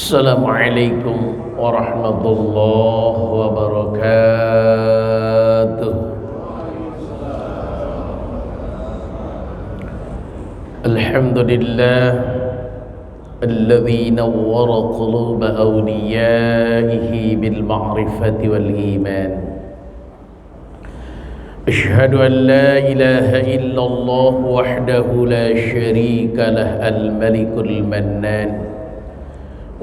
Assalamualaikum warahmatullahi wabarakatuh. Alhamdulillah alladzi nawwara quluba awliyaihi bil ma'rifati wal iman. Ashhadu an la ilaha illallah wahdahu la syarika lah al-malikul mannan.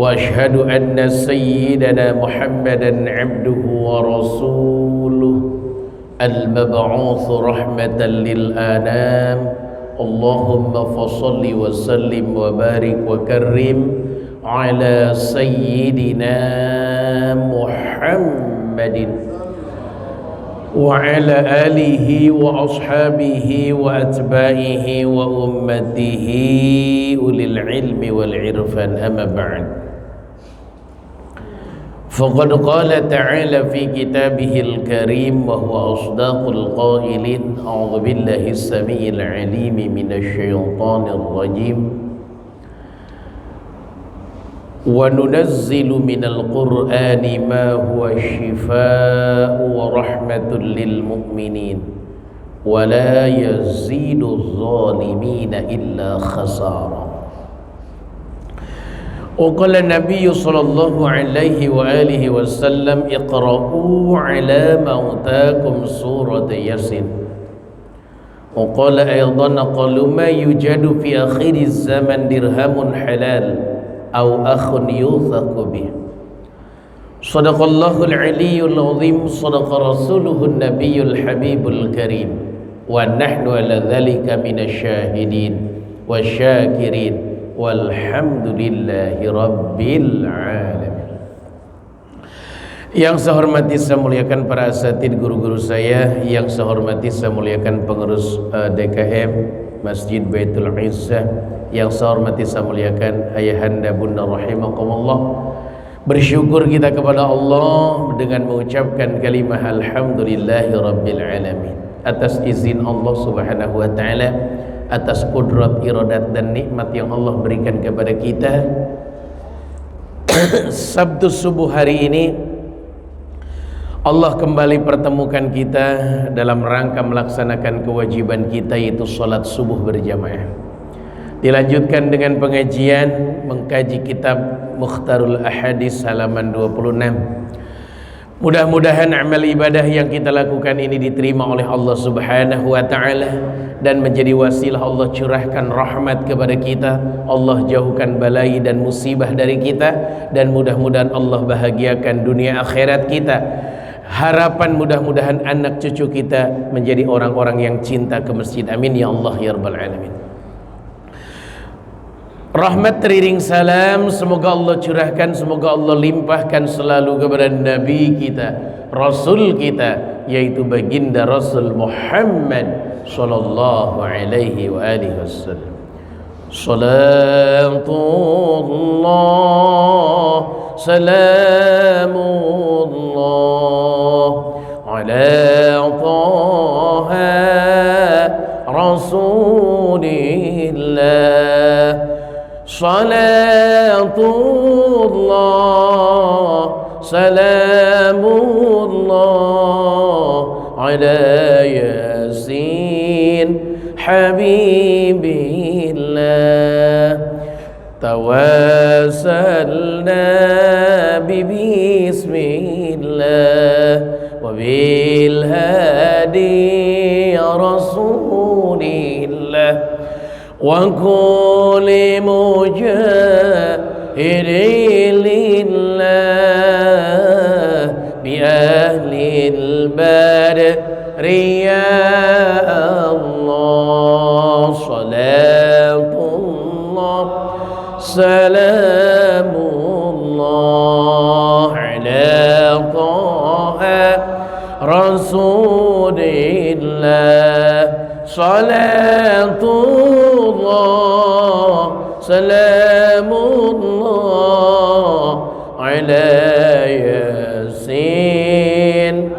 وأشهد أن سيدنا محمدا عبده ورسوله المبعوث رحمة للأنام اللهم فصل وسلم وبارك وكرم على سيدنا محمد وعلى آله وأصحابه وأتباعه وأمته أولي العلم والعرفان أما بعد فقد قال تعالى في كتابه الكريم وهو أصدق القائلين أعوذ بالله السميع العليم من الشيطان الرجيم وننزل من القرآن ما هو شفاء ورحمة للمؤمنين ولا يزيد الظالمين إلا خسارا. وقال النبي صلى الله عليه وآله وسلم اقرأوا على موتاكم سورة ياسين. وقال أيضا قالوا ما يوجد في آخر الزمن درهم حلال أو أخ يوثق به. صدق الله العلي العظيم صدق رسوله النبي الحبيب الكريم ونحن على ذلك من الشاهدين والشاكرين walhamdulillahi rabbil alamin. Yang saya hormati, saya muliakan para asatid guru-guru saya, yang saya hormati, saya muliakan pengurus DKM Masjid Baitul Izzah, yang saya hormati, saya muliakan ayahanda bunda rahimakumullah. Bersyukur kita kepada Allah dengan mengucapkan kalimah alhamdulillahi rabbil alamin atas izin Allah subhanahu wa ta'ala, atas kudrat, iradat dan nikmat yang Allah berikan kepada kita. Sabtu subuh hari ini Allah kembali pertemukan kita dalam rangka melaksanakan kewajiban kita, yaitu salat subuh berjamaah. Dilanjutkan dengan pengajian mengkaji kitab Mukhtarul Ahadits halaman 26. Mudah-mudahan amal ibadah yang kita lakukan ini diterima oleh Allah subhanahu wa ta'ala dan menjadi wasilah Allah curahkan rahmat kepada kita, Allah jauhkan balai dan musibah dari kita, dan mudah-mudahan Allah bahagiakan dunia akhirat kita. Harapan mudah-mudahan anak cucu kita menjadi orang-orang yang cinta ke masjid. Amin ya Allah ya rabbal alamin. Rahmat teriring salam semoga Allah curahkan, semoga Allah limpahkan selalu kepada Nabi kita, Rasul kita, yaitu baginda Rasul Muhammad sallallahu alaihi wa alihi wasallam. Salatullah salamullah ala taha rasulillah. Salatullah salamullah ala Yasin habibillah. Tawassalna bismillah wa bil hadi rasulillah wa kulli mujahidin lillah bi ahlil badri ya Allah. Salatullah salamullah ala taha rasulillah. Salatullah salamullah ala Yasin.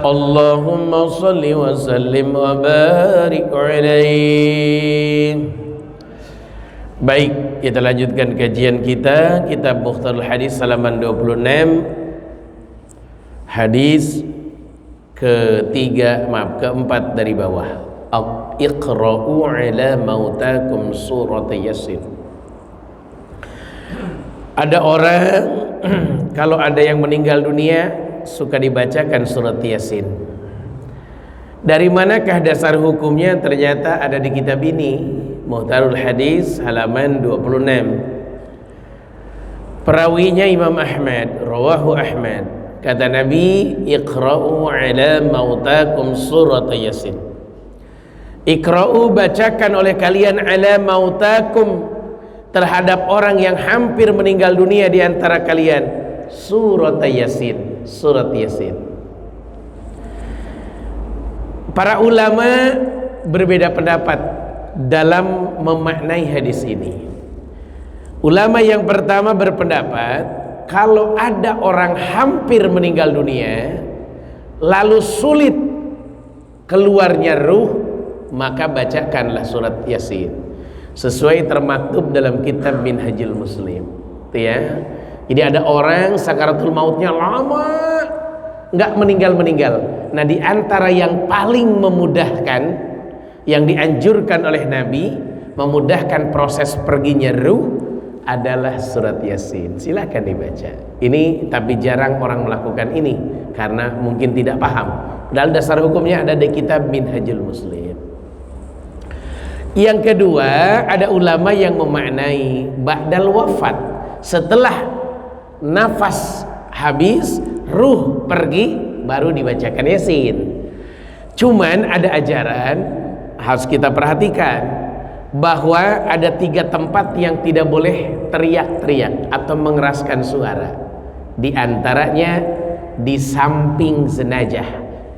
Allahumma salli wa sallim wa barik alaihi. Baik, kita lanjutkan kajian kita kitab Mukhtarul Hadis halaman 26, hadis keempat dari bawah. Iqra'u ala mautakum surat Yasin. Ada orang kalau ada yang meninggal dunia suka dibacakan surat Yasin. Dari manakah dasar hukumnya? Ternyata ada di kitab ini, Mukhtarul Hadis halaman 26. Perawinya Imam Ahmad, rawahu Ahmad. Kata Nabi, iqra'u ala mautakum surat Yasin. Iqra'u, bacakan oleh kalian, ala mautakum, terhadap orang yang hampir meninggal dunia di antara kalian, surat Yasin, surat Yasin. Para ulama berbeda pendapat dalam memaknai hadis ini. Ulama yang pertama berpendapat kalau ada orang hampir meninggal dunia lalu sulit keluarnya ruh, maka bacakanlah surat Yasin. Sesuai termaktub dalam kitab Minhajul Muslim, ya. Jadi ada orang sakaratul mautnya lama nggak meninggal. Nah, di antara yang paling memudahkan, yang dianjurkan oleh Nabi memudahkan proses perginya ruh adalah surat Yasin. Silakan dibaca. Ini tapi jarang orang melakukan ini karena mungkin tidak paham. Dalam dasar hukumnya ada di kitab Minhajul Muslim. Yang kedua, ada ulama yang memaknai ba'dal wafat, setelah nafas habis, ruh pergi, baru dibacakan Yasin. Cuman ada ajaran harus kita perhatikan bahwa ada 3 tempat yang tidak boleh teriak-teriak atau mengeraskan suara. Di antaranya di samping jenazah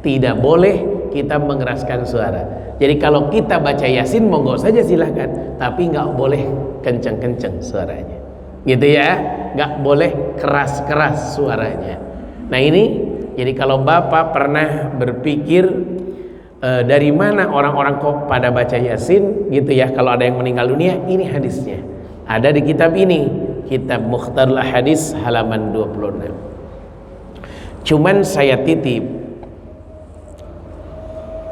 tidak boleh kita mengeraskan suara. Jadi kalau kita baca Yasin monggo saja silahkan, tapi nggak boleh kenceng-kenceng suaranya, gitu ya, nggak boleh keras-keras suaranya. Nah ini, jadi kalau Bapak pernah berpikir dari mana orang-orang kok pada baca Yasin, gitu ya, kalau ada yang meninggal dunia, ini hadisnya ada di kitab ini, kitab Mukhtarul Hadis halaman 26. Cuman saya titip,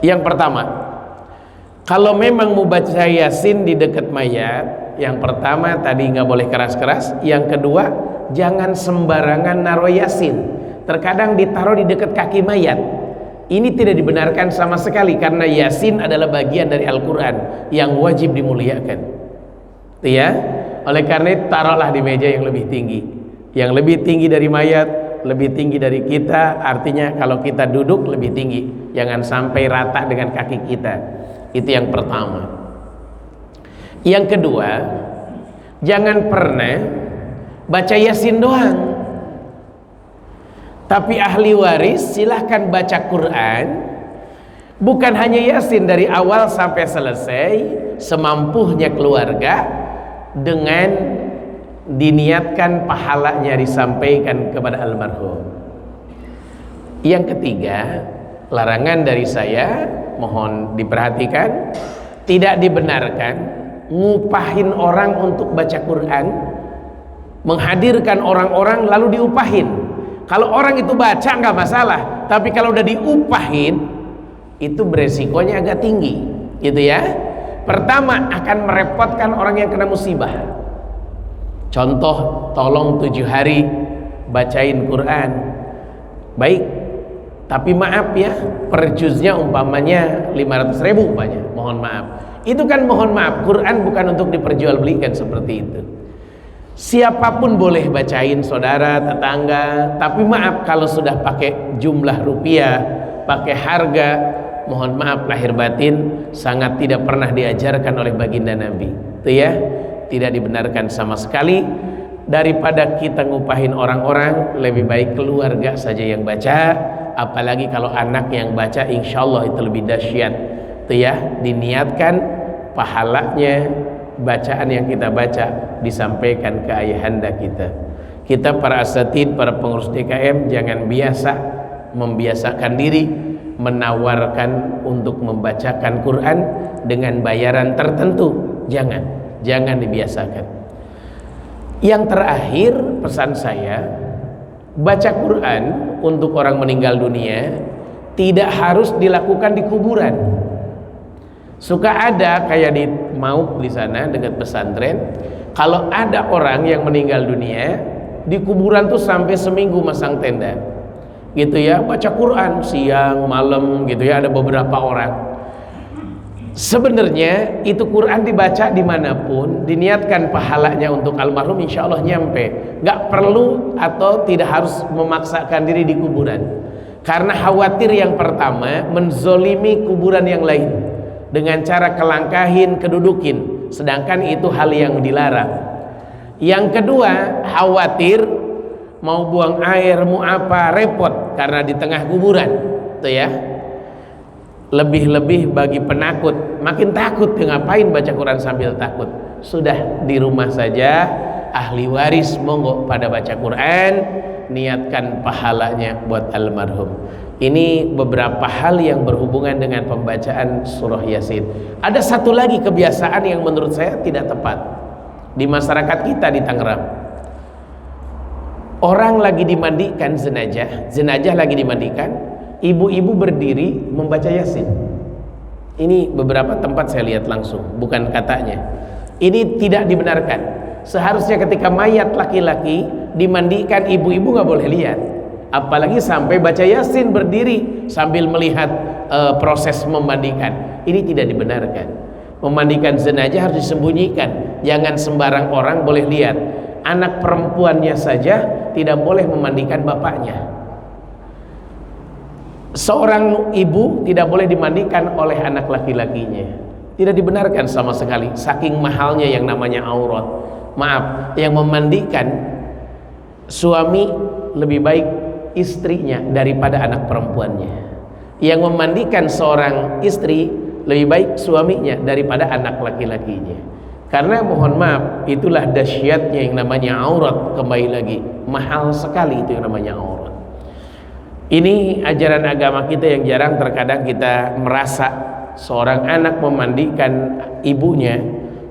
yang pertama, kalau memang mau baca Yasin di dekat mayat, yang pertama tadi nggak boleh keras-keras. Yang kedua, jangan sembarangan naruh Yasin. Terkadang ditaruh di dekat kaki mayat. Ini tidak dibenarkan sama sekali karena Yasin adalah bagian dari Al-Quran yang wajib dimuliakan. Ya, oleh karena itu taruhlah di meja yang lebih tinggi, yang lebih tinggi dari mayat, lebih tinggi dari kita. Artinya kalau kita duduk lebih tinggi, jangan sampai rata dengan kaki kita. Itu yang pertama. Yang kedua, jangan pernah baca Yasin doang, tapi ahli waris silahkan baca Quran. Bukan hanya Yasin dari awal sampai selesai, semampunya keluarga, dengan diniatkan pahalanya disampaikan kepada almarhum. Yang ketiga, larangan dari saya, mohon diperhatikan, tidak dibenarkan ngupahin orang untuk baca Quran, menghadirkan orang-orang lalu diupahin. Kalau orang itu baca nggak masalah, tapi kalau udah diupahin itu beresikonya agak tinggi, gitu ya. Pertama, akan merepotkan orang yang kena musibah. Contoh, tolong 7 hari bacain Quran, baik, tapi maaf ya, per juznya umpamanya 500.000 umpamanya, mohon maaf. Itu kan mohon maaf, Quran bukan untuk diperjualbelikan seperti itu. Siapapun boleh bacain, saudara, tetangga, tapi maaf kalau sudah pakai jumlah rupiah, pakai harga, mohon maaf lahir batin sangat tidak pernah diajarkan oleh baginda Nabi. Itu ya, tidak dibenarkan sama sekali. Daripada kita ngupahin orang-orang, lebih baik keluarga saja yang baca. Apalagi kalau anak yang baca, insya Allah itu lebih dahsyat. Itu ya, diniatkan pahalanya bacaan yang kita baca disampaikan ke ayahanda kita. Kita para asatid, para pengurus DKM, jangan membiasakan diri menawarkan untuk membacakan Quran dengan bayaran tertentu. Jangan dibiasakan. Yang terakhir pesan saya, baca Quran untuk orang meninggal dunia tidak harus dilakukan di kuburan. Suka ada kayak di Mauk di sana dekat pesantren, kalau ada orang yang meninggal dunia di kuburan tuh sampai seminggu masang tenda gitu ya, baca Quran siang malam gitu ya, ada beberapa orang. Sebenarnya itu Quran dibaca dimanapun, diniatkan pahalanya untuk almarhum, insya Allah nyampe. Gak perlu atau tidak harus memaksakan diri di kuburan, karena khawatir yang pertama menzolimi kuburan yang lain dengan cara kelangkahin, kedudukin, sedangkan itu hal yang dilarang. Yang kedua, khawatir mau buang air, mau apa, repot karena di tengah kuburan tuh ya. Lebih-lebih bagi penakut, makin takut ya, ngapain baca Quran sambil takut. Sudah di rumah saja, ahli waris monggo pada baca Quran, niatkan pahalanya buat almarhum. Ini beberapa hal yang berhubungan dengan pembacaan surah Yasin. Ada satu lagi kebiasaan yang menurut saya tidak tepat di masyarakat kita di Tangerang. Orang lagi dimandikan jenazah lagi dimandikan, ibu-ibu berdiri membaca Yasin. Ini beberapa tempat saya lihat langsung, bukan katanya. Ini tidak dibenarkan. Seharusnya ketika mayat laki-laki dimandikan, ibu-ibu nggak boleh lihat, apalagi sampai baca Yasin berdiri sambil melihat proses memandikan. Ini tidak dibenarkan. Memandikan jenazah harus disembunyikan, jangan sembarang orang boleh lihat. Anak perempuannya saja tidak boleh memandikan bapaknya. Seorang ibu tidak boleh dimandikan oleh anak laki-lakinya, tidak dibenarkan sama sekali, saking mahalnya yang namanya aurat. Maaf, yang memandikan suami lebih baik istrinya daripada anak perempuannya. Yang memandikan seorang istri lebih baik suaminya daripada anak laki-lakinya. Karena mohon maaf, itulah dahsyatnya yang namanya aurat. Kembali lagi, mahal sekali itu yang namanya aurat. Ini ajaran agama kita yang jarang terkadang kita merasa seorang anak memandikan ibunya,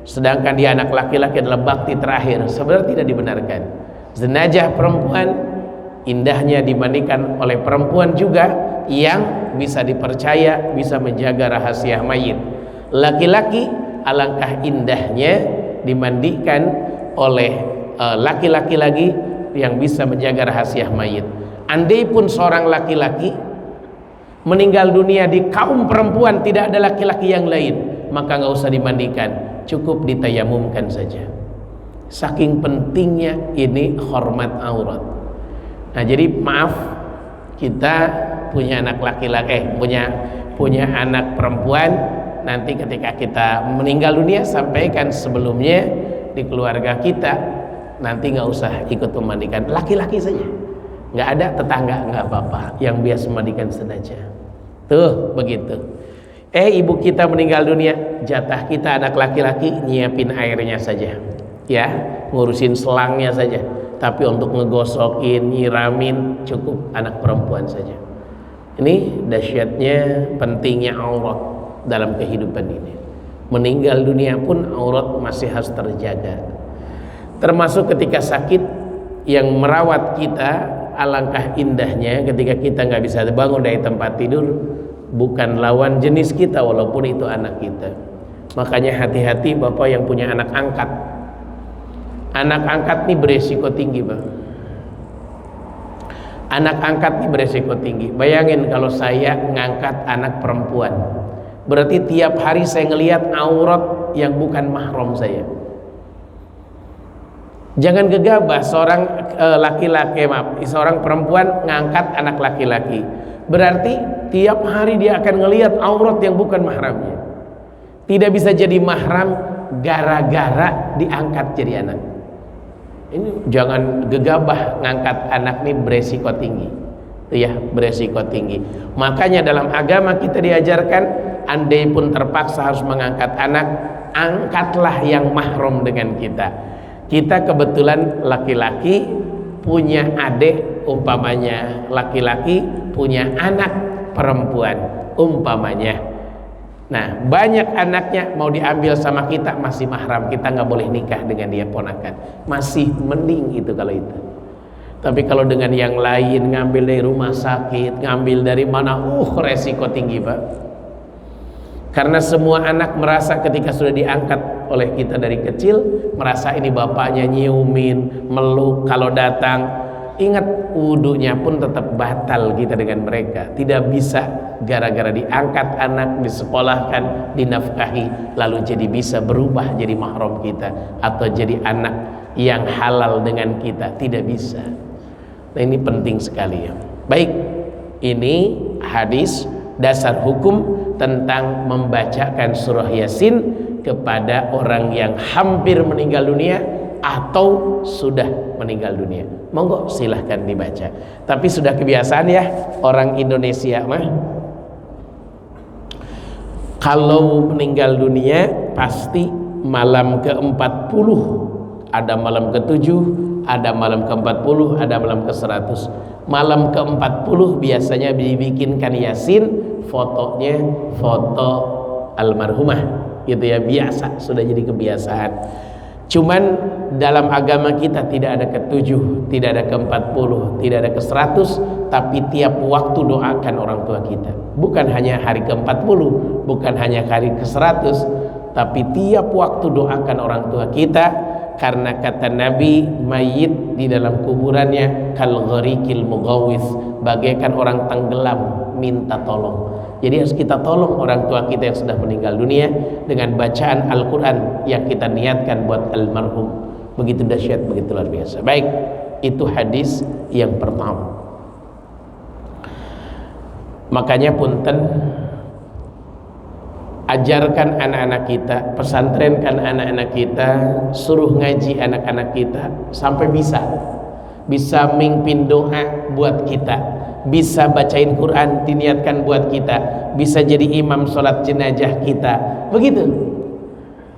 sedangkan dia anak laki-laki adalah bakti terakhir. Sebenarnya tidak dibenarkan. Jenazah perempuan indahnya dimandikan oleh perempuan juga yang bisa dipercaya, bisa menjaga rahasia mayit. Laki-laki alangkah indahnya dimandikan oleh laki-laki lagi yang bisa menjaga rahasia mayit. Andai pun seorang laki-laki meninggal dunia di kaum perempuan, tidak ada laki-laki yang lain, maka nggak usah dimandikan, cukup ditayamumkan saja. Saking pentingnya ini hormat aurat. Nah, jadi maaf, kita punya anak laki-laki, punya anak perempuan, nanti ketika kita meninggal dunia sampaikan sebelumnya di keluarga kita, nanti nggak usah ikut memandikan, laki-laki saja. Nggak ada tetangga, nggak apa-apa, yang biasa memandikan jenazah. Tuh begitu. Ibu kita meninggal dunia, jatah kita anak laki-laki nyiapin airnya saja, ya, ngurusin selangnya saja. Tapi untuk ngegosokin, nyiramin, cukup anak perempuan saja. Ini dahsyatnya pentingnya aurat dalam kehidupan ini. Meninggal dunia pun aurat masih harus terjaga. Termasuk ketika sakit, yang merawat kita alangkah indahnya ketika kita nggak bisa bangun dari tempat tidur, bukan lawan jenis kita walaupun itu anak kita. Makanya hati-hati bapak yang punya anak angkat. Anak angkat nih beresiko tinggi, Bang. Anak angkat nih beresiko tinggi. Bayangin kalau saya ngangkat anak perempuan, berarti tiap hari saya ngelihat aurat yang bukan mahram saya. Jangan gegabah seorang seorang perempuan ngangkat anak laki-laki, berarti tiap hari dia akan ngelihat aurat yang bukan mahramnya. Tidak bisa jadi mahram gara-gara diangkat jadi anak. Ini jangan gegabah ngangkat anak, nih beresiko tinggi, ya, beresiko tinggi. Makanya dalam agama kita diajarkan, andai pun terpaksa harus mengangkat anak, angkatlah yang mahram dengan kita. Kita kebetulan laki-laki punya adik, umpamanya laki-laki punya anak perempuan, umpamanya Nah, banyak anaknya mau diambil sama kita masih mahram, kita nggak boleh nikah dengan dia ponakan. Masih mending itu kalau itu. Tapi kalau dengan yang lain, ngambil dari rumah sakit, ngambil dari mana, resiko tinggi Pak. Karena semua anak merasa ketika sudah diangkat oleh kita dari kecil, merasa ini bapaknya nyiumin, meluk kalau datang. Ingat, wudunya pun tetap batal kita dengan mereka. Tidak bisa gara-gara diangkat anak, disekolahkan, dinafkahi, lalu jadi bisa berubah jadi mahram kita atau jadi anak yang halal dengan kita. Tidak bisa. Nah, ini penting sekali ya. Baik, ini hadis dasar hukum tentang membacakan surah Yasin kepada orang yang hampir meninggal dunia atau sudah meninggal dunia. Monggo silahkan dibaca. Tapi sudah kebiasaan ya orang Indonesia mah, kalau meninggal dunia pasti malam ke-40, ada malam ke-7, ada malam ke-40, ada malam ke-100. Malam ke-40 biasanya dibikinkan Yasin, fotonya foto almarhumah gitu ya, biasa, sudah jadi kebiasaan. Cuman dalam agama kita tidak ada ke-7, tidak ada ke-40, tidak ada ke-100, tapi tiap waktu doakan orang tua kita. Bukan hanya hari ke-40, bukan hanya hari ke-100, tapi tiap waktu doakan orang tua kita, karena kata Nabi, mayit di dalam kuburannya kal gharikil mughawis, bagaikan orang tenggelam minta tolong. Jadi harus kita tolong orang tua kita yang sudah meninggal dunia dengan bacaan Al-Quran yang kita niatkan buat almarhum. Begitu dahsyat, begitu luar biasa. Baik, itu hadis yang pertama. Makanya punten, ajarkan anak-anak kita, pesantrenkan anak-anak kita, suruh ngaji anak-anak kita sampai bisa mimpin doa buat kita, bisa bacain Quran diniatkan buat kita, bisa jadi imam sholat jenazah kita, begitu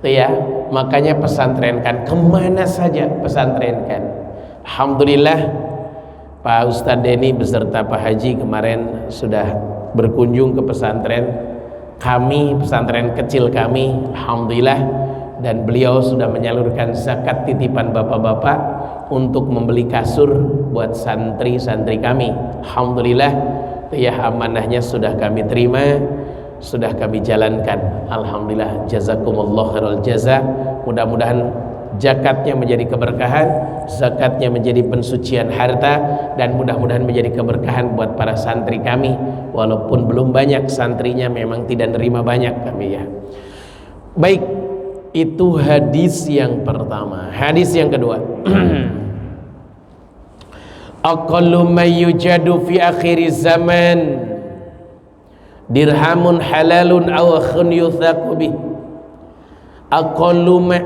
tuh ya. Makanya pesantrenkan, kemana saja pesantrenkan. Alhamdulillah Pak Ustadz Denny beserta Pak Haji kemarin sudah berkunjung ke pesantren kami, pesantren kecil kami, alhamdulillah, dan beliau sudah menyalurkan zakat titipan bapak-bapak untuk membeli kasur buat santri-santri kami. Alhamdulillah, ya amanahnya sudah kami terima, sudah kami jalankan. Alhamdulillah, jazakumullah khairal jaza. Mudah-mudahan zakatnya menjadi keberkahan, zakatnya menjadi pensucian harta, dan mudah-mudahan menjadi keberkahan buat para santri kami. Walaupun belum banyak santrinya, memang tidak nerima banyak kami ya. Baik, itu hadis yang pertama. Hadis yang kedua, aqallu ma yujadu fi akhir zaman dirhamun halalun aw akhun yuthaqu bih. Aqallu ma,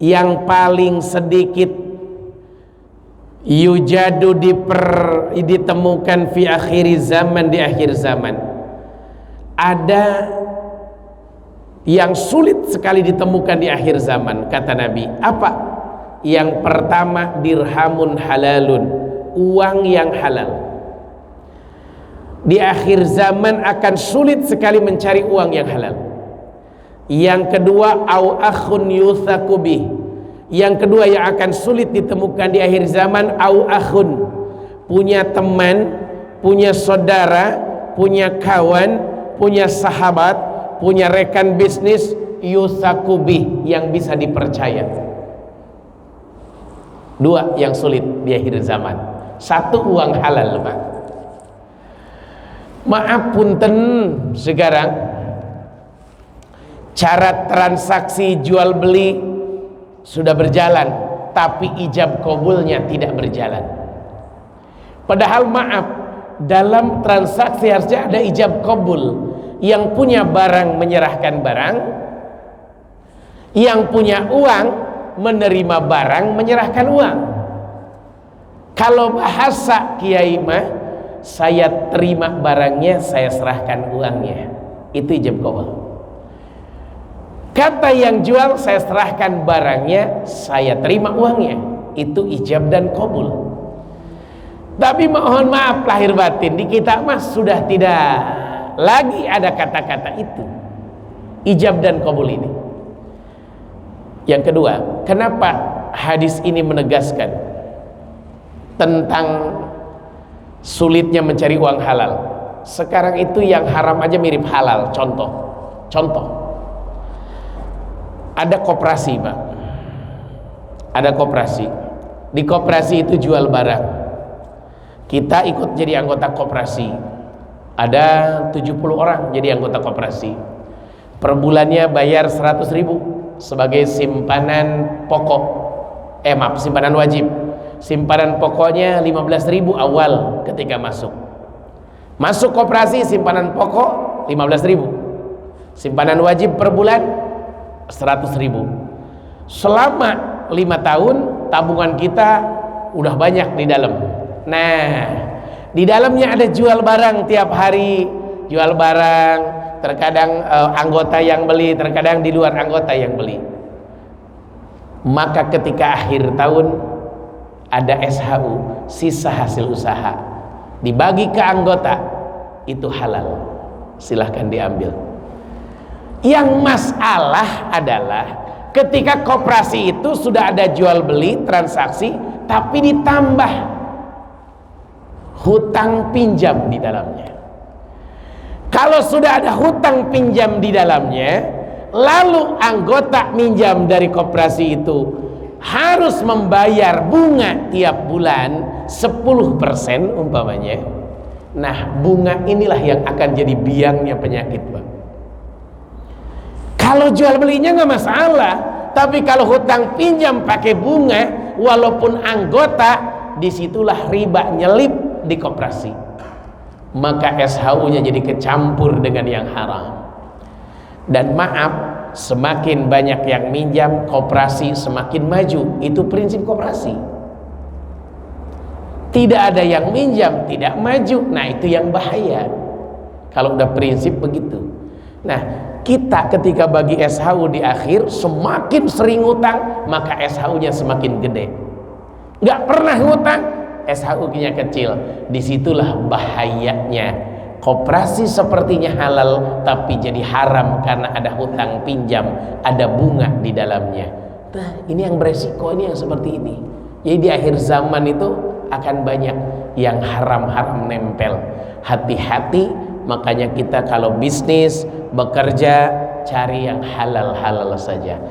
yang paling sedikit, yujadu ditemukan fi akhir zaman, di akhir zaman. Ada yang sulit sekali ditemukan di akhir zaman, kata Nabi. Apa? Yang pertama, dirhamun halalun, uang yang halal. Di akhir zaman akan sulit sekali mencari uang yang halal. Yang kedua, au akhun yuthaku bih. Yang kedua yang akan sulit ditemukan di akhir zaman, au akhun, punya teman, punya saudara, punya kawan, punya sahabat, punya rekan bisnis, yuthaku bih, yang bisa dipercaya. Dua yang sulit di akhir zaman. Satu, uang halal, Pak. Maaf punten, sekarang cara transaksi jual beli sudah berjalan, tapi ijab kabulnya tidak berjalan. Padahal maaf, dalam transaksi harusnya ada ijab kabul. Yang punya barang menyerahkan barang, yang punya uang menerima barang, menyerahkan uang. Kalau bahasa kiai mah, saya terima barangnya, saya serahkan uangnya. Itu ijab kabul. Kata yang jual, saya serahkan barangnya, saya terima uangnya. Itu ijab dan kabul. Tapi mohon maaf lahir batin, di kita mas sudah tidak lagi ada kata-kata itu. ijab dan qabul ini. Yang kedua, kenapa hadis ini menegaskan tentang sulitnya mencari uang halal? Sekarang itu yang haram aja mirip halal. Contoh, ada koperasi, Pak. Ada koperasi. Di koperasi itu jual barang. Kita ikut jadi anggota koperasi. Ada 70 orang jadi anggota koperasi. Per bulannya bayar 100.000 sebagai simpanan pokok. Simpanan wajib. Simpanan pokoknya 15.000 awal ketika masuk. Masuk koperasi simpanan pokok 15.000. Simpanan wajib per bulan 100.000. Selama 5 tahun tabungan kita udah banyak di dalam. Nah, di dalamnya ada jual barang tiap hari, jual barang, terkadang anggota yang beli, terkadang di luar anggota yang beli. Maka ketika akhir tahun ada SHU, sisa hasil usaha, dibagi ke anggota, itu halal, silahkan diambil. Yang masalah adalah ketika koperasi itu sudah ada jual beli transaksi, tapi ditambah hutang pinjam di dalamnya. Kalau sudah ada hutang pinjam di dalamnya, lalu anggota minjam dari koperasi itu harus membayar bunga tiap bulan 10% umpamanya. Nah, bunga inilah yang akan jadi biangnya penyakit, Pak. Kalau jual belinya nggak masalah, tapi kalau hutang pinjam pakai bunga, walaupun anggota, disitulah riba nyelip di koperasi. Maka SHU-nya jadi kecampur dengan yang haram. Dan maaf, semakin banyak yang minjam, koperasi semakin maju. Itu prinsip koperasi. Tidak ada yang minjam tidak maju. Nah, itu yang bahaya kalau udah prinsip begitu. Nah, kita ketika bagi SHU di akhir semakin sering ngutang, maka SHU-nya semakin gede. Nggak pernah ngutang, SHU-nya kecil. Disitulah bahayanya. Koperasi sepertinya halal, tapi jadi haram karena ada hutang pinjam, ada bunga di dalamnya. Nah, ini yang beresiko, ini yang seperti ini. Jadi di akhir zaman itu akan banyak yang haram-haram nempel. Hati-hati, makanya kita kalau bisnis, bekerja, cari yang halal-halal saja.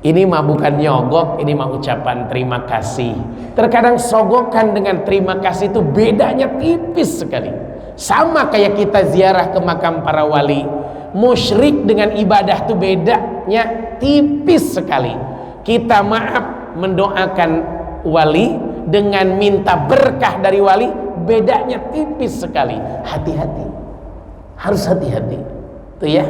Ini mah bukan nyogok, ini mah ucapan terima kasih. Terkadang sogokan dengan terima kasih itu bedanya tipis sekali. Sama kayak kita ziarah ke makam para wali. Musyrik dengan ibadah itu bedanya tipis sekali. Kita maaf mendoakan wali dengan minta berkah dari wali, bedanya tipis sekali. Hati-hati, harus hati-hati tuh ya.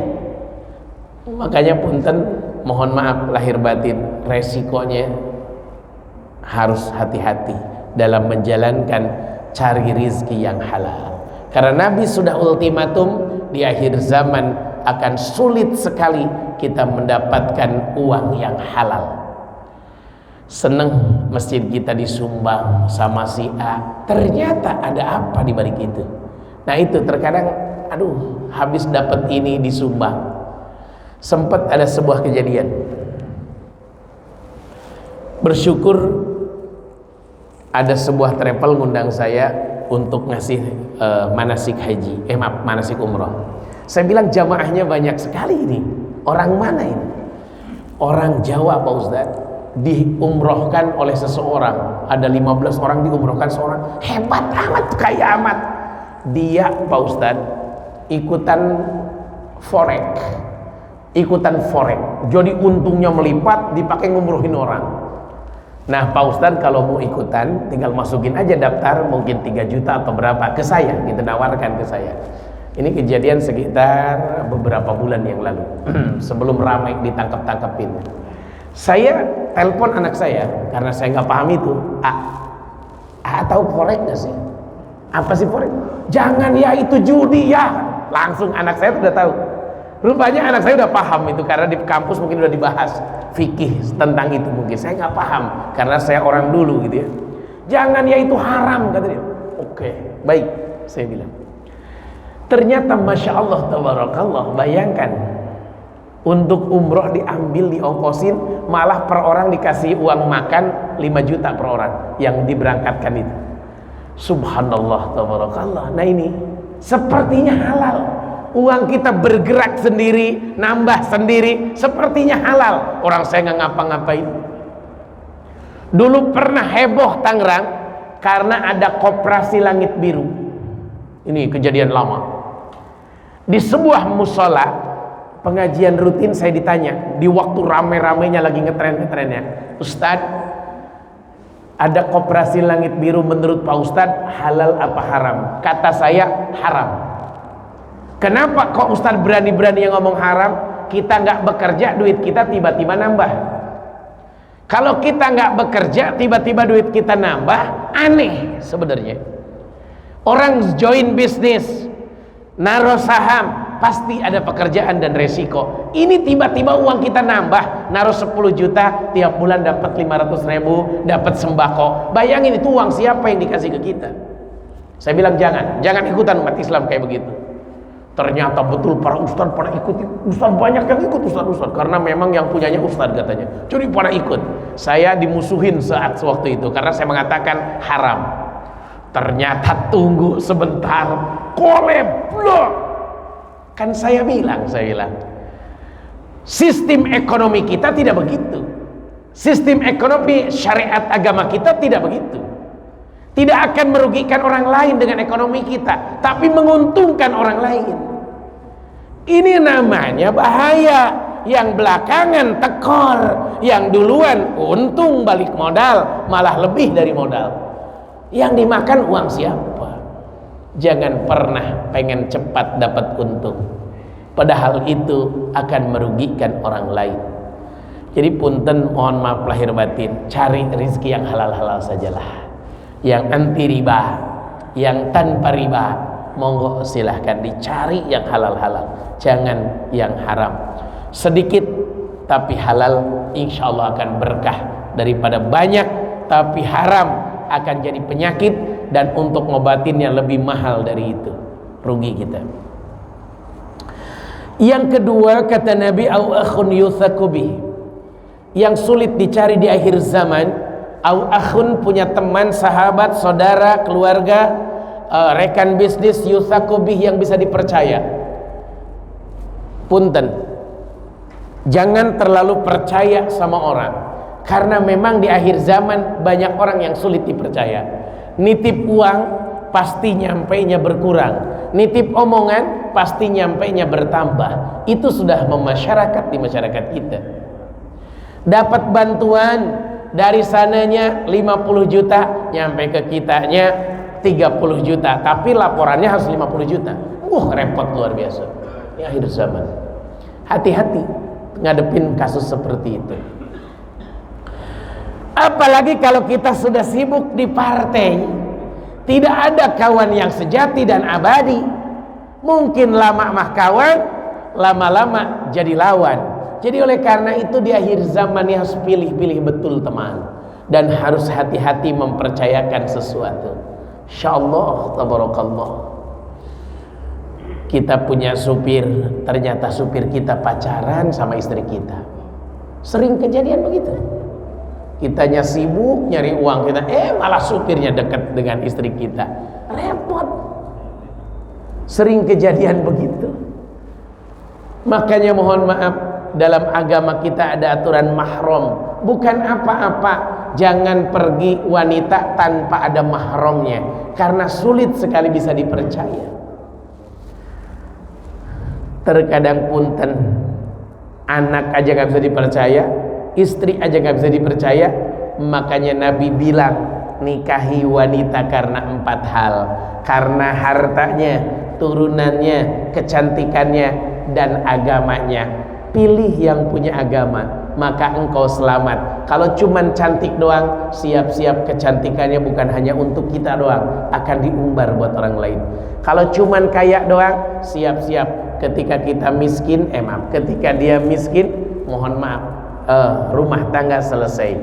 Makanya punten, mohon maaf lahir batin, resikonya harus hati-hati dalam menjalankan cari rizki yang halal. Karena Nabi sudah ultimatum, di akhir zaman akan sulit sekali kita mendapatkan uang yang halal. Seneng masjid kita disumbang sama si A, ternyata ada apa di balik itu. Nah itu terkadang, aduh, habis dapat ini disumbang. Sempat ada sebuah kejadian, bersyukur ada sebuah travel ngundang saya untuk ngasih manasik haji, manasik umroh. Saya bilang jamaahnya banyak sekali ini. Orang mana ini? Orang Jawa, Pak Ustadz. Diumrohkan oleh seseorang, ada 15 orang diumrohkan seorang, hebat amat, kaya amat. Dia, Pak Ustadz, ikutan forex, jadi untungnya melipat, dipakai ngumrohin orang. Nah Pak Ustadz, kalau mau ikutan tinggal masukin aja daftar, mungkin 3 juta atau berapa, ke saya, gitu, nawarkan ke saya. Ini kejadian sekitar beberapa bulan yang lalu. Sebelum ramai ditangkap-tangkapin, saya telepon anak saya karena saya nggak paham itu. Tahu forex nggak sih? Apa sih forex? Jangan ya, itu judi ya. Langsung anak saya sudah tahu. Rupanya anak saya udah paham itu karena di kampus mungkin udah dibahas fikih tentang itu. Mungkin saya nggak paham karena saya orang dulu gitu ya. Jangan ya, itu haram, kata dia. Oke, baik, saya bilang. Ternyata masya Allah tabarakallah, bayangkan Untuk umroh diambil, diongkosin, malah per orang dikasih uang makan 5 juta per orang yang diberangkatkan itu. Subhanallah, tabarakallah. Nah ini sepertinya halal. Uang kita bergerak sendiri, nambah sendiri, sepertinya halal. Orang saya nggak ngapa-ngapain. Dulu pernah heboh Tangerang karena ada koperasi langit biru. Ini kejadian lama. Di sebuah musola pengajian rutin, saya ditanya di waktu rame-ramenya lagi ngetren-ngetrennya, Ustadz, ada koperasi langit biru, menurut Pak Ustadz halal apa haram? Kata saya haram. Kenapa kok Ustadz berani-berani yang ngomong haram? Kita nggak bekerja, duit kita tiba-tiba nambah. Kalau kita nggak bekerja, tiba-tiba duit kita nambah, aneh sebenarnya. Orang join bisnis, naruh saham, pasti ada pekerjaan dan resiko. Ini tiba-tiba uang kita nambah, naruh 10 juta, tiap bulan dapat 500.000, dapat sembako. Bayangin itu uang siapa yang dikasih ke kita? Saya bilang jangan ikutan umat Islam kayak begitu. Ternyata betul para ustadz pada ikut, ustadz banyak yang ikut, ustadz karena memang yang punyanya ustadz katanya. Jadi pada ikut. Saya dimusuhin saat waktu itu karena saya mengatakan haram. Ternyata tunggu sebentar, kolab loh. Kan saya bilang sistem ekonomi kita tidak begitu. Sistem ekonomi syariat agama kita tidak begitu. Tidak akan merugikan orang lain dengan ekonomi kita, tapi menguntungkan orang lain. Ini namanya bahaya. Yang belakangan tekor, yang duluan untung balik modal, malah lebih dari modal. Yang dimakan uang siapa? Jangan pernah pengen cepat dapat untung, padahal itu akan merugikan orang lain. Jadi punten, mohon maaf lahir batin, cari rezeki yang halal-halal sajalah, yang anti riba, yang tanpa riba. Monggo silahkan dicari yang halal-halal, jangan yang haram. Sedikit tapi halal, insya Allah akan berkah, daripada banyak tapi haram akan jadi penyakit, dan untuk ngobatinnya lebih mahal dari itu, rugi kita. Yang kedua, kata Nabi, au akhun yuthakubi, yang sulit dicari di akhir zaman. Au akhun, punya teman, sahabat, saudara, keluarga, rekan bisnis, yuthakubi, yang bisa dipercaya. Punten, jangan terlalu percaya sama orang, karena memang di akhir zaman banyak orang yang sulit dipercaya. Nitip uang pasti nyampainya berkurang, nitip omongan pasti nyampainya bertambah. Itu sudah memasyarakat di masyarakat kita. Dapat bantuan dari sananya 50 juta, nyampe ke kitanya 30 juta, tapi laporannya harus 50 juta. Repot luar biasa. Di akhir zaman, hati-hati ngadepin kasus seperti itu. Apalagi kalau kita sudah sibuk di partai, tidak ada kawan yang sejati dan abadi. Mungkin lama mah kawan, lama-lama jadi lawan. Jadi oleh karena itu di akhir zaman harus pilih-pilih betul teman, dan harus hati-hati mempercayakan sesuatu. Insyaallah, tabarakallah. Kita punya supir, ternyata supir kita pacaran sama istri kita. Sering kejadian begitu. Kitanya sibuk nyari uang kita, malah supirnya dekat dengan istri kita. Repot. Sering kejadian begitu. Makanya mohon maaf, dalam agama kita ada aturan mahram. Bukan apa-apa, jangan pergi wanita tanpa ada mahramnya, karena sulit sekali bisa dipercaya. Terkadang punten, anak aja gak bisa dipercaya, istri aja gak bisa dipercaya. Makanya Nabi bilang, nikahi wanita karena 4 hal. Karena hartanya, turunannya, kecantikannya, dan agamanya. Pilih yang punya agama, maka engkau selamat. Kalau cuman cantik doang, siap-siap kecantikannya bukan hanya untuk kita doang, akan diumbar buat orang lain. Kalau cuman kaya doang, siap-siap ketika kita miskin, ketika dia miskin, mohon maaf, rumah tangga selesai.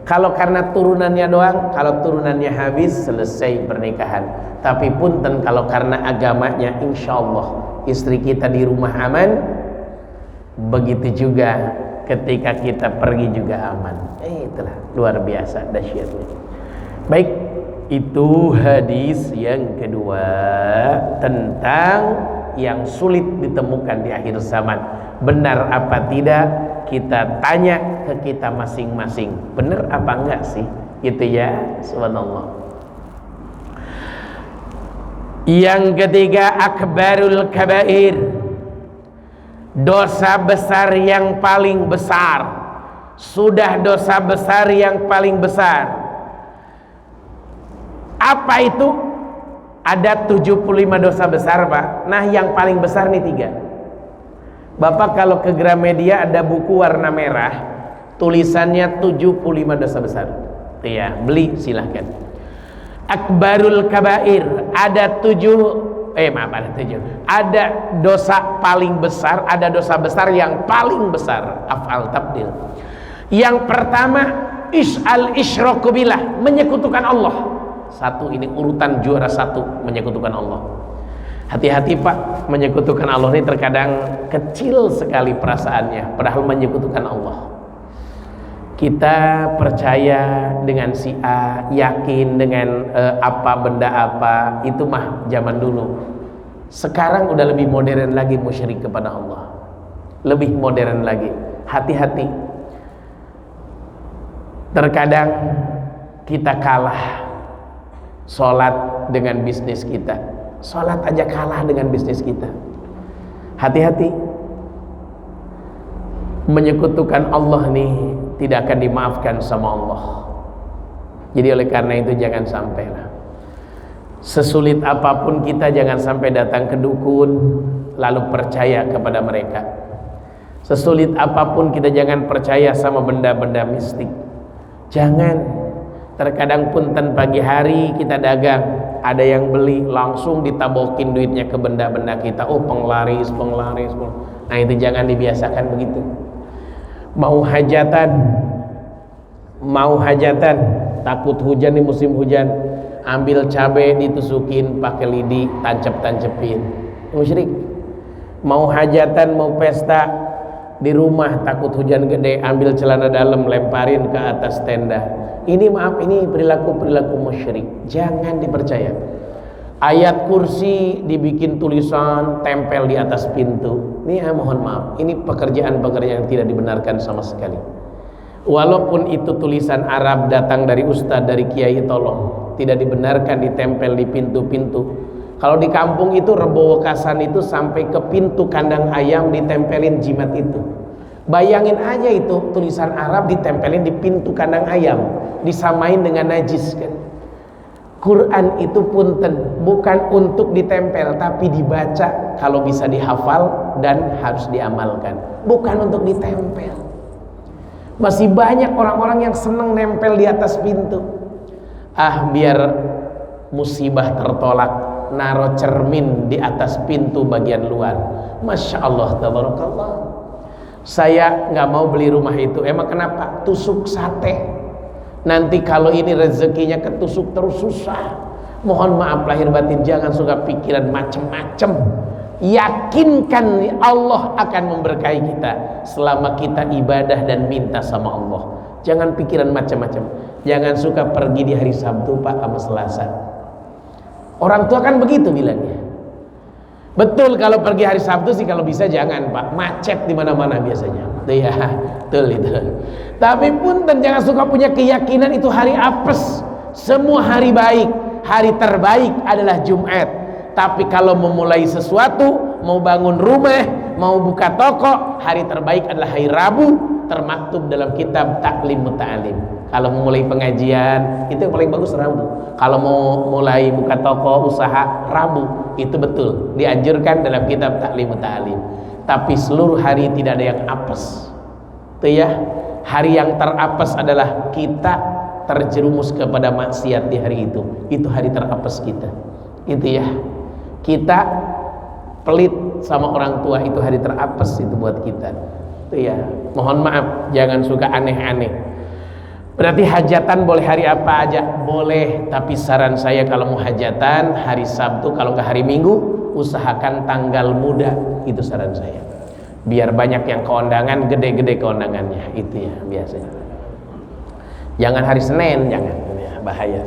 Kalau karena turunannya doang, kalau turunannya habis, selesai pernikahan. Tapi punten, kalau karena agamanya, insya Allah istri kita di rumah aman, begitu juga ketika kita pergi juga aman. Itulah luar biasa dahsyatnya. Baik, itu hadis yang kedua tentang yang sulit ditemukan di akhir zaman. Benar apa tidak, kita tanya ke kita masing-masing, benar apa enggak sih? Gitu ya, subhanallah. Yang ketiga, akbarul kabair, dosa besar yang paling besar. Sudah dosa besar yang paling besar. Apa itu? Ada 75 dosa besar, Pak. Nah, yang paling besar nih 3. Bapak kalau ke Gramedia ada buku warna merah, tulisannya 75 dosa besar. Iya, beli silahkan. Akbarul kabair, ada 7. Ada dosa paling besar, ada dosa besar yang paling besar. Af'al tabdil. Yang pertama, isyraku billah, menyekutukan Allah. Satu, ini urutan juara 1, menyekutukan Allah. Hati-hati Pak, menyekutukan Allah ini terkadang kecil sekali perasaannya, padahal menyekutukan Allah. Kita percaya dengan si A, yakin dengan apa benda apa, itu mah zaman dulu. Sekarang udah lebih modern lagi musyrik kepada Allah. Lebih modern lagi. Hati-hati. Terkadang kita kalah sholat dengan bisnis kita. Sholat aja kalah dengan bisnis kita. Hati-hati. Menyekutukan Allah nih tidak akan dimaafkan sama Allah. Jadi oleh karena itu jangan sampai lah. Sesulit apapun kita jangan sampai datang ke dukun lalu percaya kepada mereka. Sesulit apapun kita jangan percaya sama benda-benda mistik. Jangan. Terkadang punten pagi hari kita dagang, ada yang beli, langsung ditabokin duitnya ke benda-benda kita. Oh, penglaris. Nah, itu jangan dibiasakan begitu. Mau hajatan, takut hujan nih, musim hujan, ambil cabai ditusukin pakai lidi, tancep-tancepin. Musyrik. Mau hajatan, mau pesta di rumah, takut hujan gede, ambil celana dalam lemparin ke atas tenda. Ini perilaku musyrik, jangan dipercaya. Ayat kursi dibikin tulisan tempel di atas pintu. Ini mohon maaf, ini pekerjaan-pekerjaan yang tidak dibenarkan sama sekali. Walaupun itu tulisan Arab datang dari ustadz, dari kiai, tolong tidak dibenarkan ditempel di pintu-pintu. Kalau di kampung itu Rebo Wekasan itu sampai ke pintu kandang ayam ditempelin jimat itu. Bayangin aja itu tulisan Arab ditempelin di pintu kandang ayam, disamain dengan najis kan. Quran itu punten bukan untuk ditempel tapi dibaca, kalau bisa dihafal dan harus diamalkan, bukan untuk ditempel. Masih banyak orang-orang yang seneng nempel di atas pintu. Biar musibah tertolak, naruh cermin di atas pintu bagian luar. Masya Allah, tabarakallah. Saya nggak mau beli rumah itu. Emang kenapa? Tusuk sate. Nanti kalau ini rezekinya ketusuk terus susah. Mohon maaf lahir batin, jangan suka pikiran macem-macem. Yakinkan Allah akan memberkahi kita selama kita ibadah dan minta sama Allah. Jangan pikiran macam-macam. Jangan suka pergi di hari Sabtu Pak sama Selasa. Orang tua kan begitu bilangnya. Betul, kalau pergi hari Sabtu sih kalau bisa jangan Pak, macet di mana-mana biasanya. Iya, betul itu. Tapi pun dan jangan suka punya keyakinan itu hari apes. Semua hari baik, hari terbaik adalah Jumat. Tapi kalau memulai sesuatu, mau bangun rumah, mau buka toko, hari terbaik adalah hari Rabu, termaktub dalam kitab Taklim Muta'alim. Kalau memulai pengajian, itu yang paling bagus Rabu. Kalau mau mulai buka toko, usaha, Rabu. Itu betul, dianjurkan dalam kitab Taklim Muta'alim. Tapi seluruh hari tidak ada yang apes. Itu ya, hari yang terapes adalah kita terjerumus kepada maksiat di hari itu. Itu hari terapes kita. Itu ya. Kita pelit sama orang tua, itu hari terapes itu buat kita. Itu ya. Mohon maaf, jangan suka aneh-aneh. Berarti hajatan boleh hari apa aja? Boleh, tapi saran saya kalau mau hajatan hari Sabtu, kalau nggak hari Minggu, usahakan tanggal muda. Itu saran saya. biar banyak yang keundangan, gede-gede keundangannya, itu ya biasanya. Jangan hari Senin, jangan, ya, bahaya.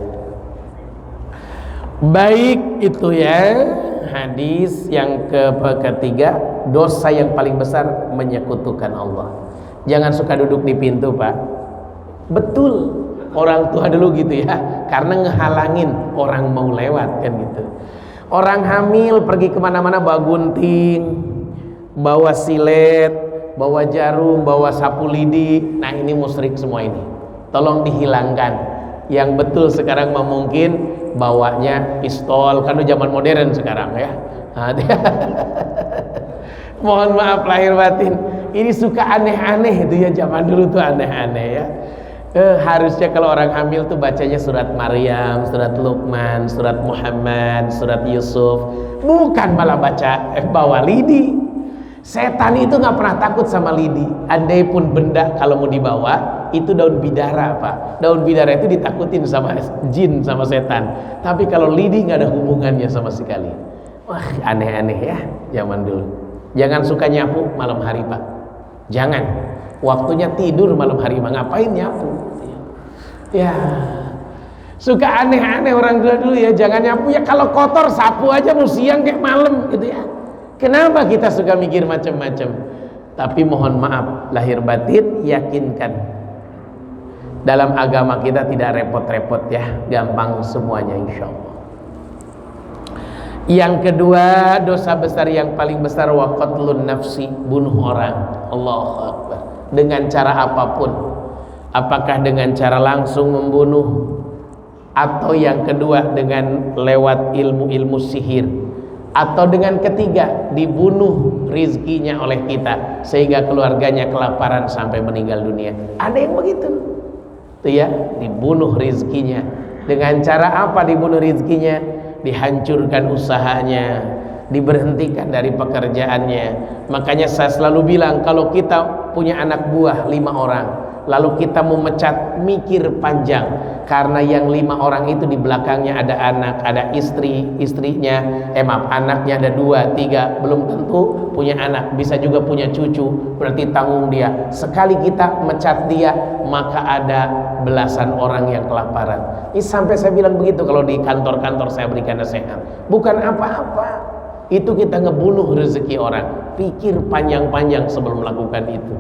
Baik, itu ya hadis yang ketiga, dosa yang paling besar menyekutukan Allah. Jangan suka duduk di pintu, Pak. Betul, orang tua dulu gitu ya, karena ngehalangin orang mau lewat kan gitu. Orang hamil pergi kemana-mana bawa gunting, bawa silet, bawa jarum, bawa sapu lidi. Nah ini musyrik semua ini, tolong dihilangkan. Yang betul sekarang mah mungkin bawanya pistol, kan udah zaman modern sekarang ya. Mohon maaf lahir batin, ini suka aneh-aneh itu ya, zaman dulu tuh aneh-aneh ya. Harusnya kalau orang hamil tuh bacanya surat Maryam, surat Luqman, surat Muhammad, surat Yusuf, bukan malah bawa lidi. Setan itu nggak pernah takut sama lidi. Andai pun benda kalau mau dibawa itu daun bidara, Pak. Daun bidara itu ditakutin sama jin, sama setan. Tapi kalau lidi nggak ada hubungannya sama sekali. Wah, aneh-aneh ya zaman dulu. Jangan suka nyapu malam hari, Pak. Jangan. Waktunya tidur malam hari mah ngapain nyapu? Ya, suka aneh-aneh orang dulu ya. Jangan nyapu ya, kalau kotor sapu aja mau siang kayak malam gitu ya. Kenapa kita suka mikir macam-macam? Tapi mohon maaf lahir batin, yakinkan dalam agama kita tidak repot-repot ya, gampang semuanya insya Allah. Yang kedua, dosa besar yang paling besar wa qatlun nafsi, bunuh orang. Allahu Akbar. Dengan cara apapun, apakah dengan cara langsung membunuh, atau yang kedua dengan lewat ilmu-ilmu sihir, atau dengan ketiga dibunuh rizkinya oleh kita sehingga keluarganya kelaparan sampai meninggal dunia. Ada yang begitu tuh ya, dibunuh rizkinya. Dengan cara apa dibunuh rizkinya? Dihancurkan usahanya, diberhentikan dari pekerjaannya. Makanya saya selalu bilang, kalau kita punya anak buah 5 orang, lalu kita memecat, mikir panjang, karena yang 5 orang itu di belakangnya ada anak, ada istrinya, anaknya ada 2, 3, belum tentu punya anak, bisa juga punya cucu, berarti tanggung dia. Sekali kita mecat dia, maka ada belasan orang yang kelaparan. Ini sampai saya bilang begitu kalau di kantor-kantor saya berikan nasihat. Bukan apa-apa, itu kita ngebunuh rezeki orang. Pikir panjang-panjang sebelum melakukan itu.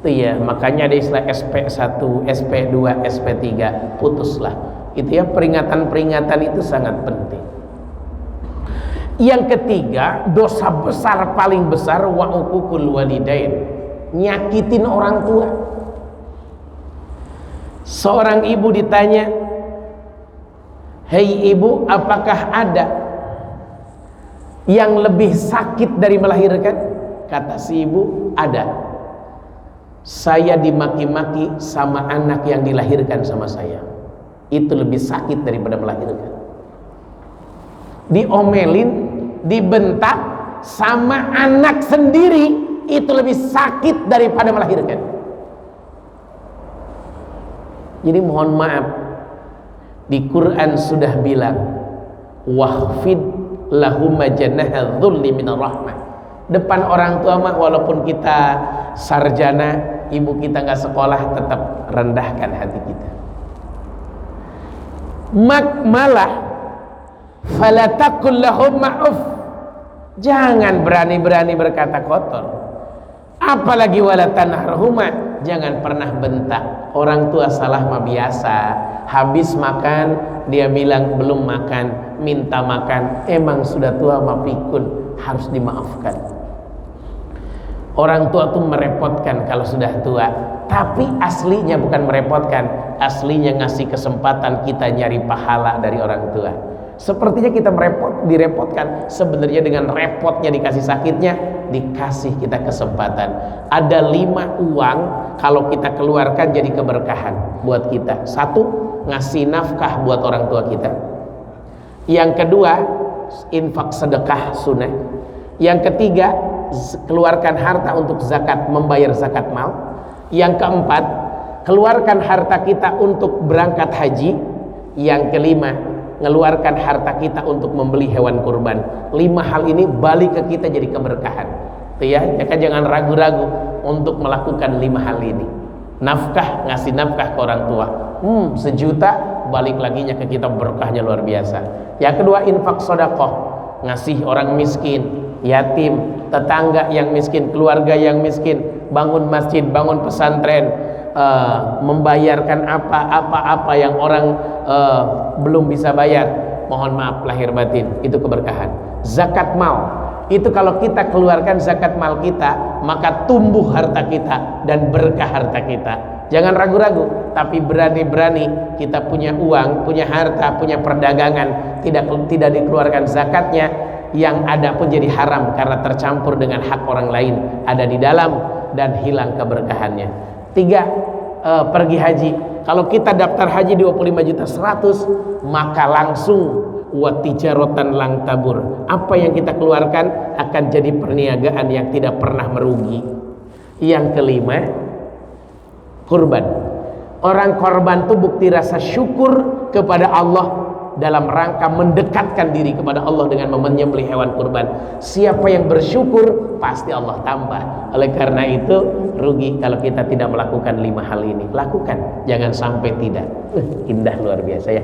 Ya, makanya ada istilah SP1, SP2, SP3, putuslah. Itu ya, peringatan-peringatan itu sangat penting. Yang ketiga, dosa besar paling besar wa uququl walidain, nyakitin orang tua. Seorang ibu ditanya, "Hei ibu, apakah ada yang lebih sakit dari melahirkan?" Kata si ibu, "Ada. Saya dimaki-maki sama anak yang dilahirkan sama saya. Itu lebih sakit daripada melahirkan." Diomelin, dibentak sama anak sendiri, itu lebih sakit daripada melahirkan. Jadi mohon maaf, di Quran sudah bilang, wahfid lahum janaha dzulli minar rahmah. Depan orang tua mah walaupun kita sarjana, ibu kita nggak sekolah, tetap rendahkan hati kita. Malah falatakul lahum ma'uf, jangan berani-berani berkata kotor, apalagi wala tanharhuma, jangan pernah bentak. Orang tua salah mah biasa, habis makan dia bilang belum makan, minta makan, emang sudah tua mah pikun, harus dimaafkan. Orang tua tuh merepotkan kalau sudah tua, tapi aslinya bukan merepotkan, aslinya ngasih kesempatan kita nyari pahala dari orang tua. Sepertinya kita direpotkan, sebenarnya dengan repotnya dikasih sakitnya, dikasih kita kesempatan. Ada 5 uang kalau kita keluarkan jadi keberkahan buat kita. 1, ngasih nafkah buat orang tua kita. Yang kedua, infak sedekah sunnah. Yang ketiga, keluarkan harta untuk zakat, membayar zakat mal. Yang keempat, keluarkan harta kita untuk berangkat haji. Yang kelima, ngeluarkan harta kita untuk membeli hewan kurban. 5 hal ini balik ke kita jadi keberkahan. Tuh ya kan jangan ragu-ragu untuk melakukan 5 hal ini. Nafkah, ngasih nafkah ke orang tua. 1 juta balik laginya ke kita, berkahnya luar biasa. Yang kedua, infak sedekah, ngasih orang miskin, yatim, tetangga yang miskin, keluarga yang miskin, bangun masjid, bangun pesantren, membayarkan apa yang orang belum bisa bayar. Mohon maaf lahir batin, itu keberkahan. Zakat mal, itu kalau kita keluarkan zakat mal kita, maka tumbuh harta kita dan berkah harta kita. Jangan ragu-ragu, tapi berani-berani kita punya uang, punya harta, punya perdagangan, tidak dikeluarkan zakatnya, yang ada pun jadi haram karena tercampur dengan hak orang lain ada di dalam dan hilang keberkahannya. 3, pergi haji. Kalau kita daftar haji 25.100.000, maka langsung wa tijaratan lang tabur, apa yang kita keluarkan akan jadi perniagaan yang tidak pernah merugi. Yang kelima, kurban. Orang korban itu bukti rasa syukur kepada Allah dalam rangka mendekatkan diri kepada Allah dengan menyembelih hewan kurban. Siapa yang bersyukur pasti Allah tambah. Oleh karena itu rugi kalau kita tidak melakukan 5 hal ini. Lakukan, jangan sampai tidak. Indah luar biasa ya.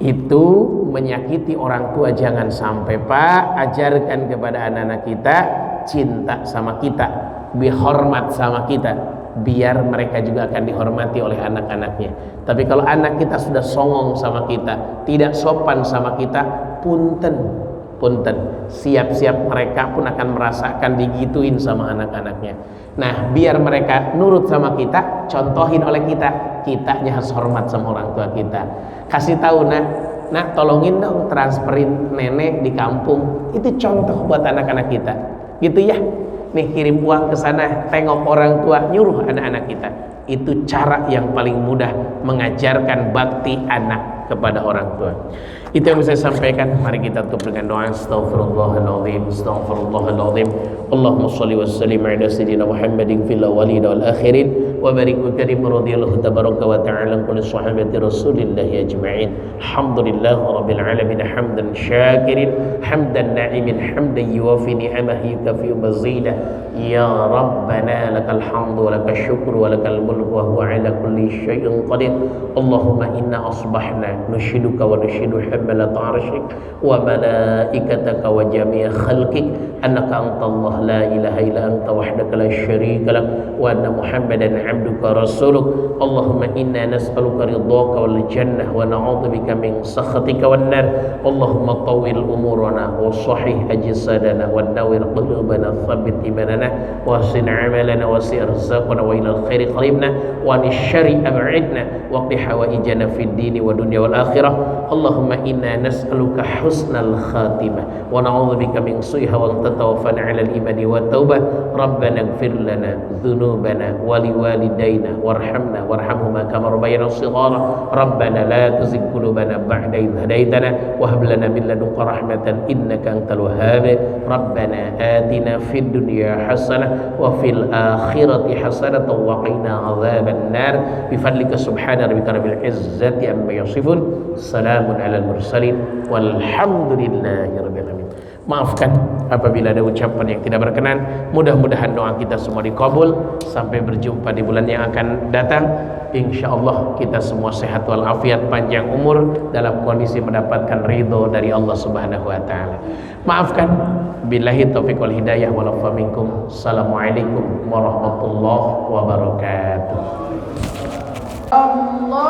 Itu menyakiti orang tua jangan sampai, Pak. Ajarkan kepada anak-anak kita cinta sama kita, dihormat sama kita, biar mereka juga akan dihormati oleh anak-anaknya. Tapi kalau anak kita sudah songong sama kita, tidak sopan sama kita, punten, siap-siap mereka pun akan merasakan digituin sama anak-anaknya. Nah, biar mereka nurut sama kita, contohin oleh kita, kitanya harus hormat sama orang tua kita. Kasih tahu, nak tolongin dong transferin nenek di kampung. Itu contoh buat anak-anak kita, gitu ya. Nih kirim uang ke sana, tengok orang tua, nyuruh anak-anak kita. Itu cara yang paling mudah mengajarkan bakti anak kepada orang tua. Itu yang bisa saya sampaikan. Mari kita tutup dengan doa. Astaghfirullahaladzim, astaghfirullahaladzim. Allahumma salli wa sallim ala sayyidina Muhammadin fil awwalin wal akhirin wa barik wa karim radhiyallahu tabaraka wa ta'ala kulli sahabati Rasulillah ajma'in. Alhamdulillah rabbil alamin hamdan syakirin hamdan na'imin hamdan yuwafi ni'amahu yukafi mazida. Ya Rabbana lakal hamdu wa lakal syukru wa lakal mulku wa huwa ala kulli syai'in qadir. Allahumma inna asbahna nushiduka wa nushidu hammalat arshik wa malaikataka wa jami'a khalqik annaka antallah la ilaha illa anta wahdaka la syarika lak wa anna Muhammadan abduka rasuluk. Allahumma inna nas'aluka ridhaka wal jannah wa na'udzubika min sakhatika wan nar. Allahumma tawwil umurana wa sahih ajsadana wa nawwir qulubana thabbit imanana wa ahsin amalana wa si arzaqana wa ila alkhairi qaribna wa an syarri ab'idna wa qih hawaijana fid dini wa dunya wal akhirah. Allahumma inna nas'aluka husnal khatimah wa na'udzubika min su'iha wa tatawaffana 'ala al-imani wat taubah. Rabbana ighfir lana dhunubana wa liwalidayna warhamna warhamhuma kama rabbayana shighara. Rabbana la tuzigh qulubana ba'da idh hadaytana wa hab lana min ladunka rahmatan innaka antal wahhab. Rabbana atina fid dunya hasanah wa fil akhirati hasanah wa qina adzaban nar. Bi fadlika subhana rabbika rabbil izzati amma yasifun. Salamun alal mursalin walhamdulillahi rabbil alamin. Maafkan apabila ada ucapan yang tidak berkenan. Mudah-mudahan doa kita semua dikabul. Sampai berjumpa di bulan yang akan datang. InsyaAllah kita semua sehat walafiat, panjang umur, dalam kondisi mendapatkan ridho dari Allah Subhanahu wa ta'ala. Maafkan. Billahi taufiq wal hidayah wal afa minkum. Assalamualaikum warahmatullahi wabarakatuh. Allah